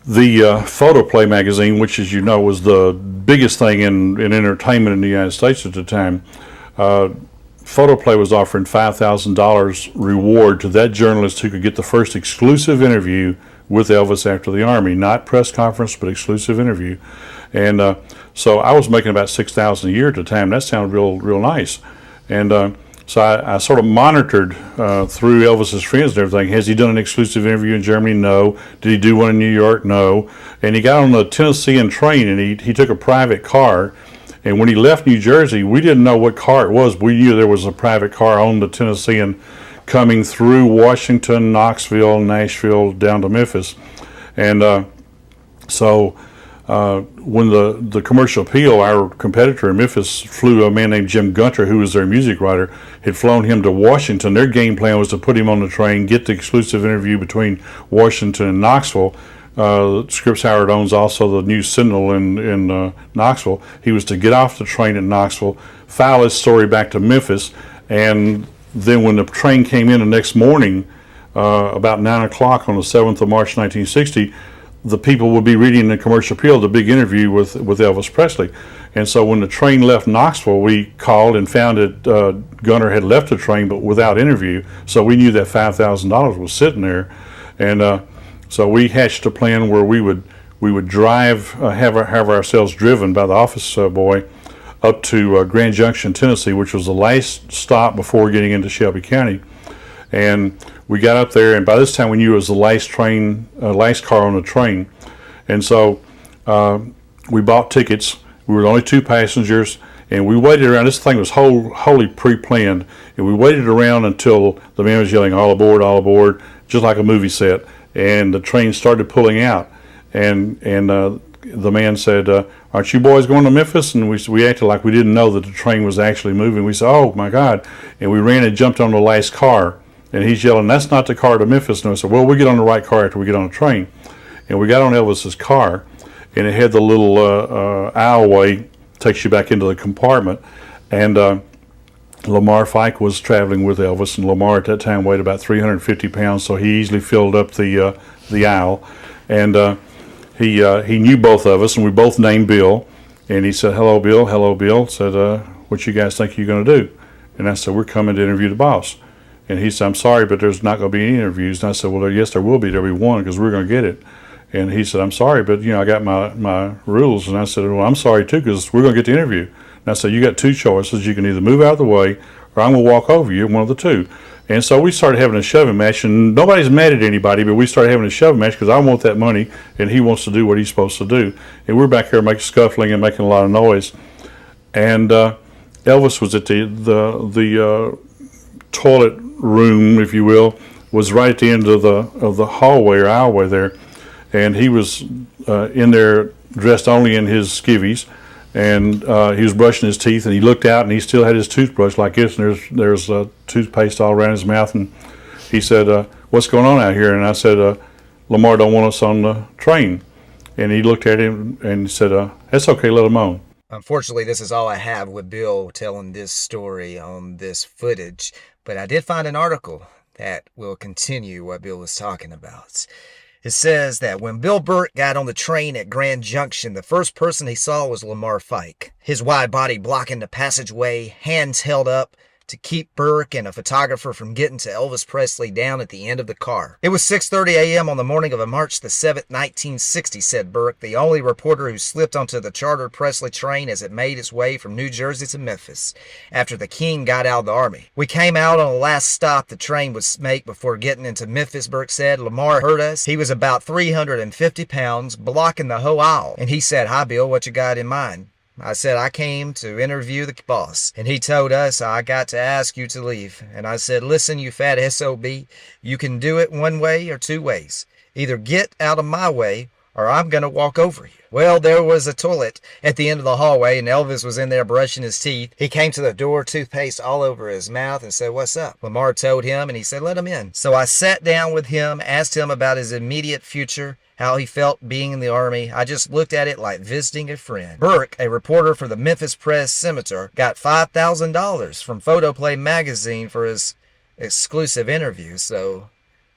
The Photoplay magazine, which, as you know, was the biggest thing in entertainment in the United States at the time, Photoplay was offering $5,000 reward to that journalist who could get the first exclusive interview with Elvis after the Army, not press conference, but exclusive interview. And so I was making about $6,000 a year at the time. That sounded real nice. And so I sort of monitored through Elvis's friends and everything. Has he done an exclusive interview in Germany? No. Did he do one in New York? No. And he got on the Tennessean train, and he took a private car. And when he left New Jersey, we didn't know what car it was. We knew there was a private car on the Tennessean coming through Washington, Knoxville, Nashville, down to Memphis. And so when the Commercial Appeal, our competitor in Memphis, flew a man named Jim Gunter, who was their music writer, had flown him to Washington. Their game plan was to put him on the train, get the exclusive interview between Washington and Knoxville. Scripps Howard owns also the News Sentinel in Knoxville. He was to get off the train at Knoxville, file his story back to Memphis, and then when the train came in the next morning, about 9 o'clock on the 7th of March 1960, the people would be reading the Commercial Appeal, the big interview with Elvis Presley. And so when the train left Knoxville, we called and found that Gunter had left the train, but without interview. So we knew that $5,000 was sitting there. And so we hatched a plan where we would drive, have ourselves driven by the office boy up to Grand Junction, Tennessee, which was the last stop before getting into Shelby County. And we got up there, and by this time we knew it was the last car on the train. And so we bought tickets. We were the only two passengers, and we waited around. This thing was wholly pre-planned, and we waited around until the man was yelling, all aboard, just like a movie set. And the train started pulling out, and the man said, aren't you boys going to Memphis? And we acted like we didn't know that the train was actually moving. We said, oh my God. And we ran and jumped on the last car, and he's yelling, that's not the car to Memphis. And I said, well, we'll get on the right car after we get on the train. And we got on Elvis's car, and it had the little aisleway, takes you back into the compartment. And Lamar Fike was traveling with Elvis, and Lamar at that time weighed about 350 pounds, so he easily filled up the aisle. And he knew both of us, and we both named Bill. And he said, hello, Bill. Hello, Bill. Said, what you guys think you're going to do? And I said, we're coming to interview the boss. And he said, I'm sorry, but there's not going to be any interviews. And I said, well, yes, there will be. There'll be one, because we're going to get it. And he said, I'm sorry, but, I got my rules. And I said, well, I'm sorry, too, because we're going to get the interview. And I said, you got two choices. You can either move out of the way, or I'm going to walk over you, one of the two. And so we started having a shoving match, and nobody's mad at anybody, but we started having a shoving match because I want that money, and he wants to do what he's supposed to do. And we're back here making scuffling and making a lot of noise. And Elvis was at the toilet room, if you will, was right at the end of the hallway or aisleway there, and he was in there dressed only in his skivvies, and he was brushing his teeth, and he looked out, and he still had his toothbrush like this, and there's toothpaste all around his mouth, and he said, what's going on out here? And I said, Lamar don't want us on the train. And he looked at him and said, that's okay, let him on. Unfortunately, this is all I have with Bill telling this story on this footage, but I did find an article that will continue what Bill was talking about. It says that when Bill Burke got on the train at Grand Junction, the first person he saw was Lamar Fike, his wide body blocking the passageway, hands held up to keep Burke and a photographer from getting to Elvis Presley down at the end of the car. It was 6:30 a.m. on the morning of March the 7th, 1960, said Burke, the only reporter who slipped onto the chartered Presley train as it made its way from New Jersey to Memphis after the King got out of the Army. We came out on the last stop the train would make before getting into Memphis, Burke said. Lamar heard us. He was about 350 pounds, blocking the whole aisle. And he said, hi, Bill, what you got in mind? I said, I came to interview the boss, and he told us I got to ask you to leave. And I said, listen, you fat SOB, you can do it one way or two ways. Either get out of my way, or I'm going to walk over you. Well, there was a toilet at the end of the hallway, and Elvis was in there brushing his teeth. He came to the door, toothpaste all over his mouth, and said, what's up? Lamar told him, and he said, let him in. So I sat down with him, asked him about his immediate future, how he felt being in the Army. I just looked at it like visiting a friend. Burke, a reporter for the Memphis Press-Scimitar, got $5,000 from Photoplay magazine for his exclusive interview. So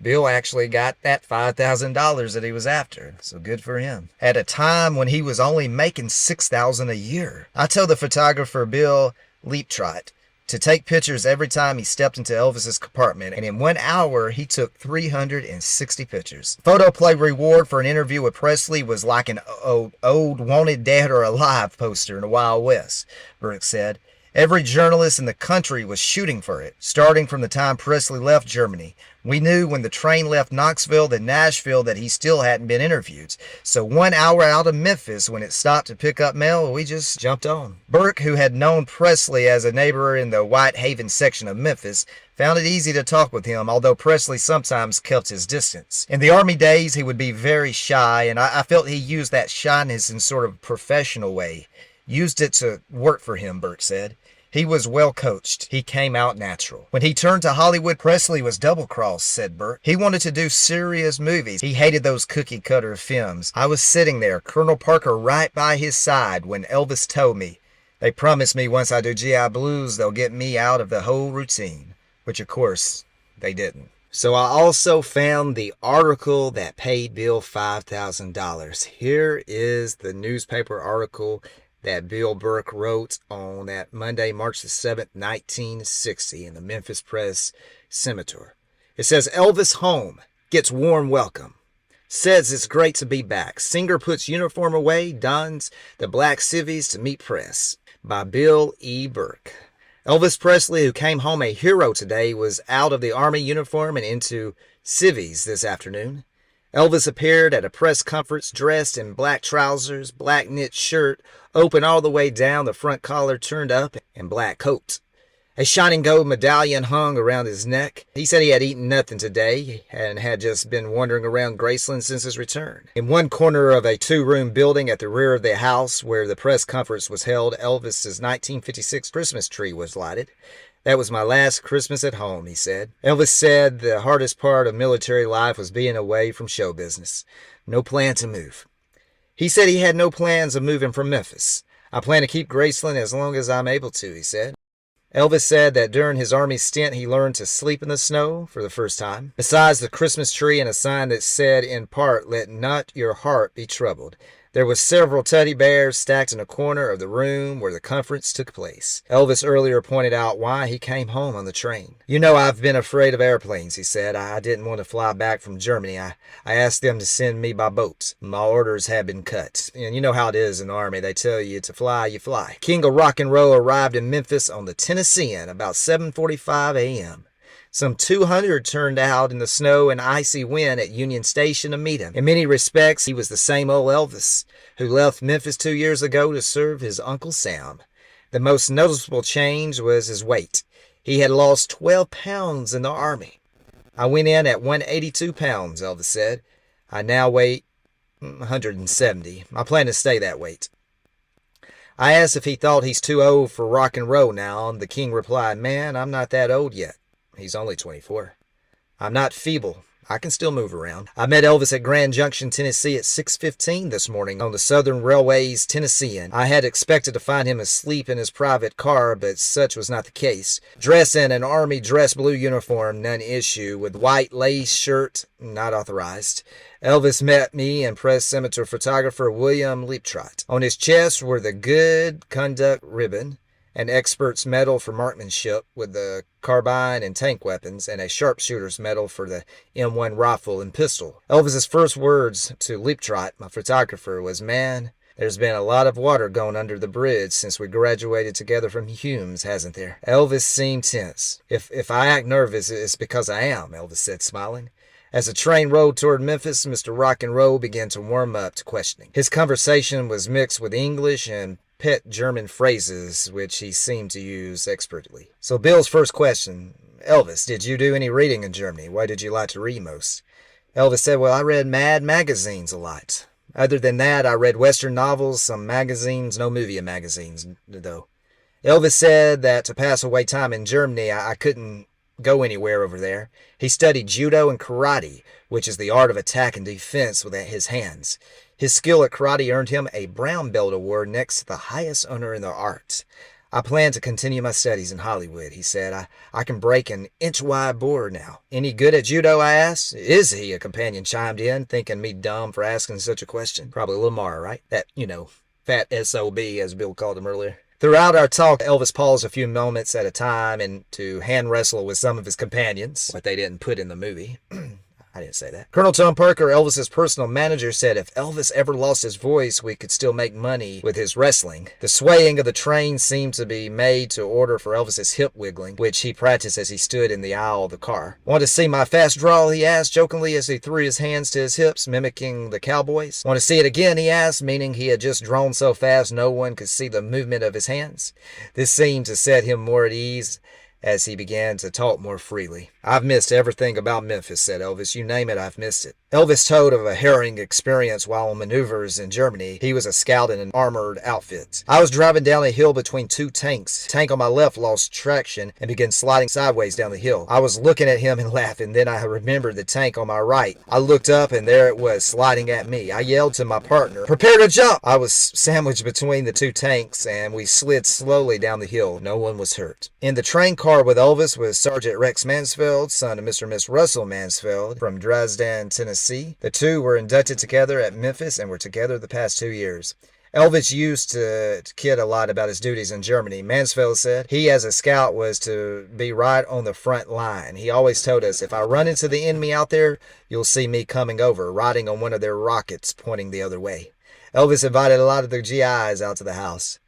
Bill actually got that $5,000 that he was after, so good for him. At a time when he was only making $6,000 a year. I told the photographer Bill Leaptrot to take pictures every time he stepped into Elvis's compartment, and in 1 hour he took 360 pictures. Photo play reward for an interview with Presley was like an old wanted dead or alive poster in the Wild West, Burke said. Every journalist in the country was shooting for it, starting from the time Presley left Germany. We knew when the train left Knoxville to Nashville that he still hadn't been interviewed. So 1 hour out of Memphis, when it stopped to pick up mail, we just jumped on. Burke, who had known Presley as a neighbor in the Whitehaven section of Memphis, found it easy to talk with him, although Presley sometimes kept his distance. In the Army days, he would be very shy, and I felt he used that shyness in sort of a professional way. Used it to work for him, Burke said. He was well coached. He came out natural. When he turned to Hollywood, Presley was double-crossed, said Burke. He wanted to do serious movies. He hated those cookie-cutter films. I was sitting there, Colonel Parker right by his side, when Elvis told me, they promised me once I do GI Blues, they'll get me out of the whole routine. Which, of course, they didn't. So I also found the article that paid Bill $5,000. Here is the newspaper article that Bill Burke wrote on that Monday, March the 7th, 1960 in the Memphis Press Scimitar. It says, Elvis home gets warm welcome. Says it's great to be back. Singer puts uniform away, dons the black civvies to meet press. By Bill E. Burke. Elvis Presley, who came home a hero today, was out of the Army uniform and into civvies this afternoon. Elvis appeared at a press conference dressed in black trousers, black knit shirt, open all the way down, the front collar turned up, and black coat. A shining gold medallion hung around his neck. He said he had eaten nothing today and had just been wandering around Graceland since his return. In one corner of a two-room building at the rear of the house where the press conference was held, Elvis's 1956 Christmas tree was lighted. That was my last Christmas at home, he said. Elvis said the hardest part of military life was being away from show business. No plan to move. He said he had no plans of moving from Memphis. I plan to keep Graceland as long as I'm able to, he said. Elvis said that during his Army stint he learned to sleep in the snow for the first time. Besides the Christmas tree and a sign that said, in part, let not your heart be troubled, there were several teddy bears stacked in a corner of the room where the conference took place. Elvis earlier pointed out why he came home on the train. You know, I've been afraid of airplanes, he said. I didn't want to fly back from Germany. I asked them to send me by boat. My orders had been cut. And you know how it is in the Army. They tell you to fly, you fly. King of Rock and Roll arrived in Memphis on the Tennessean about 7:45 a.m. Some 200 turned out in the snow and icy wind at Union Station to meet him. In many respects, he was the same old Elvis who left Memphis 2 years ago to serve his Uncle Sam. The most noticeable change was his weight. He had lost 12 pounds in the Army. I went in at 182 pounds, Elvis said. I now weigh 170. I plan to stay that weight. I asked if he thought he's too old for rock and roll now, and the King replied, man, I'm not that old yet. He's only 24. I'm not feeble. I can still move around. I met Elvis at Grand Junction, Tennessee at 6:15 this morning on the Southern Railway's Tennessean. I had expected to find him asleep in his private car, but such was not the case. Dressed in an Army dress blue uniform, none issue, with white lace shirt, not authorized. Elvis met me and press scimitar photographer William Leaptrot. On his chest were the Good Conduct ribbon, an expert's medal for marksmanship with the carbine and tank weapons, and a sharpshooter's medal for the M1 rifle and pistol. Elvis's first words to Leaptrot, my photographer, was, man, there's been a lot of water going under the bridge since we graduated together from Hume's, hasn't there? Elvis seemed tense. If I act nervous, it's because I am, Elvis said, smiling. As the train rolled toward Memphis, Mr. Rock and Roll began to warm up to questioning. His conversation was mixed with English and pet German phrases, which he seemed to use expertly. So Bill's first question, Elvis, did you do any reading in Germany? What did you like to read most? Elvis said, well, I read Mad magazines a lot. Other than that, I read Western novels, some magazines, no movie magazines, though. Elvis said that to pass away time in Germany, I couldn't go anywhere over there. He studied judo and karate, which is the art of attack and defense with his hands. His skill at karate earned him a brown belt award, next to the highest honor in the art. I plan to continue my studies in Hollywood, he said. I can break an inch-wide board now. Any good at judo, I asked. Is he? A companion chimed in, thinking me dumb for asking such a question. Probably Lamar, right? That, fat SOB, as Bill called him earlier. Throughout our talk, Elvis paused a few moments at a time and to hand wrestle with some of his companions, what they didn't put in the movie. I didn't say that. Colonel Tom Parker, Elvis's personal manager, said if Elvis ever lost his voice, we could still make money with his wrestling. The swaying of the train seemed to be made to order for Elvis's hip wiggling, which he practiced as he stood in the aisle of the car. Want to see my fast draw, he asked jokingly as he threw his hands to his hips, mimicking the cowboys. Want to see it again, he asked, meaning he had just drawn so fast no one could see the movement of his hands. This seemed to set him more at ease as he began to talk more freely. I've missed everything about Memphis, said Elvis. You name it, I've missed it. Elvis told of a harrowing experience while on maneuvers in Germany. He was a scout in an armored outfit. I was driving down a hill between two tanks. The tank on my left lost traction and began sliding sideways down the hill. I was looking at him and laughing. Then I remembered the tank on my right. I looked up and there it was, sliding at me. I yelled to my partner, prepare to jump! I was sandwiched between the two tanks and we slid slowly down the hill. No one was hurt. In the train car with Elvis was Sergeant Rex Mansfield, son of Mr. and Miss Russell Mansfield from Dresden, Tennessee. The two were inducted together at Memphis and were together the past 2 years. Elvis used to kid a lot about his duties in Germany. Mansfield said he as a scout was to be right on the front line. He always told us, if I run into the enemy out there, you'll see me coming over, riding on one of their rockets pointing the other way. Elvis invited a lot of the GIs out to the house.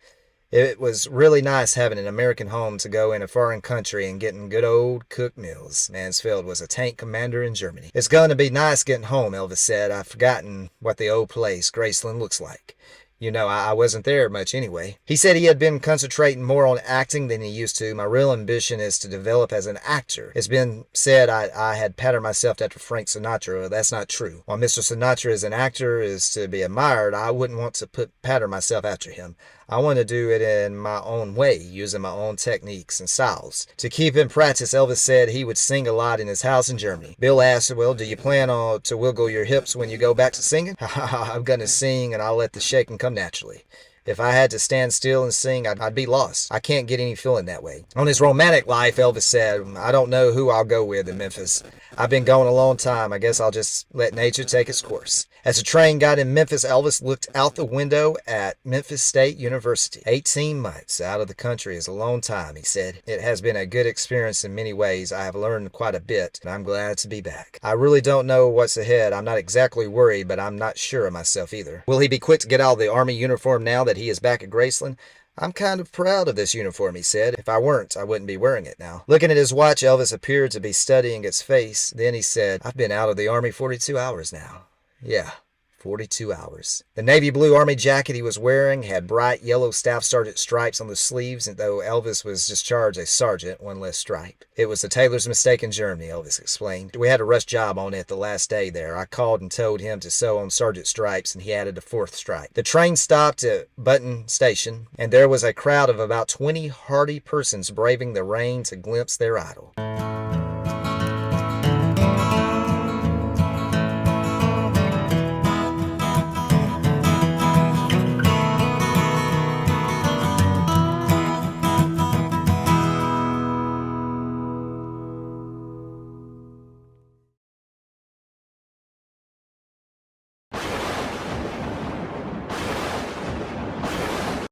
It was really nice having an American home to go in a foreign country and getting good old cooked meals. Mansfield was a tank commander in Germany. It's going to be nice getting home, Elvis said. I've forgotten what the old place, Graceland, looks like. I wasn't there much anyway. He said he had been concentrating more on acting than he used to. My real ambition is to develop as an actor. It's been said I had patterned myself after Frank Sinatra. That's not true. While Mr. Sinatra as an actor is to be admired, I wouldn't want to pattern myself after him. I want to do it in my own way, using my own techniques and styles. To keep in practice, Elvis said he would sing a lot in his house in Germany. Bill asked, well, do you plan to wiggle your hips when you go back to singing? I'm going to sing and I'll let the shaking come naturally. If I had to stand still and sing, I'd be lost. I can't get any feeling that way. On his romantic life, Elvis said, I don't know who I'll go with in Memphis. I've been gone a long time. I guess I'll just let nature take its course. As the train got in Memphis, Elvis looked out the window at Memphis State University. 18 months out of the country is a long time, he said. It has been a good experience in many ways. I have learned quite a bit, and I'm glad to be back. I really don't know what's ahead. I'm not exactly worried, but I'm not sure of myself either. Will he be quick to get out of the Army uniform now that he is back at Graceland? I'm kind of proud of this uniform, he said. If I weren't, I wouldn't be wearing it now. Looking at his watch, Elvis appeared to be studying its face. Then he said, I've been out of the Army 42 hours now. Yeah, 42 hours. The navy blue Army jacket he was wearing had bright yellow staff sergeant stripes on the sleeves, and though Elvis was discharged a sergeant, one less stripe. It was the tailor's mistake in Germany, Elvis explained. We had a rush job on it the last day there. I called and told him to sew on sergeant stripes, and he added a fourth stripe. The train stopped at Button Station, and there was a crowd of about 20 hardy persons braving the rain to glimpse their idol.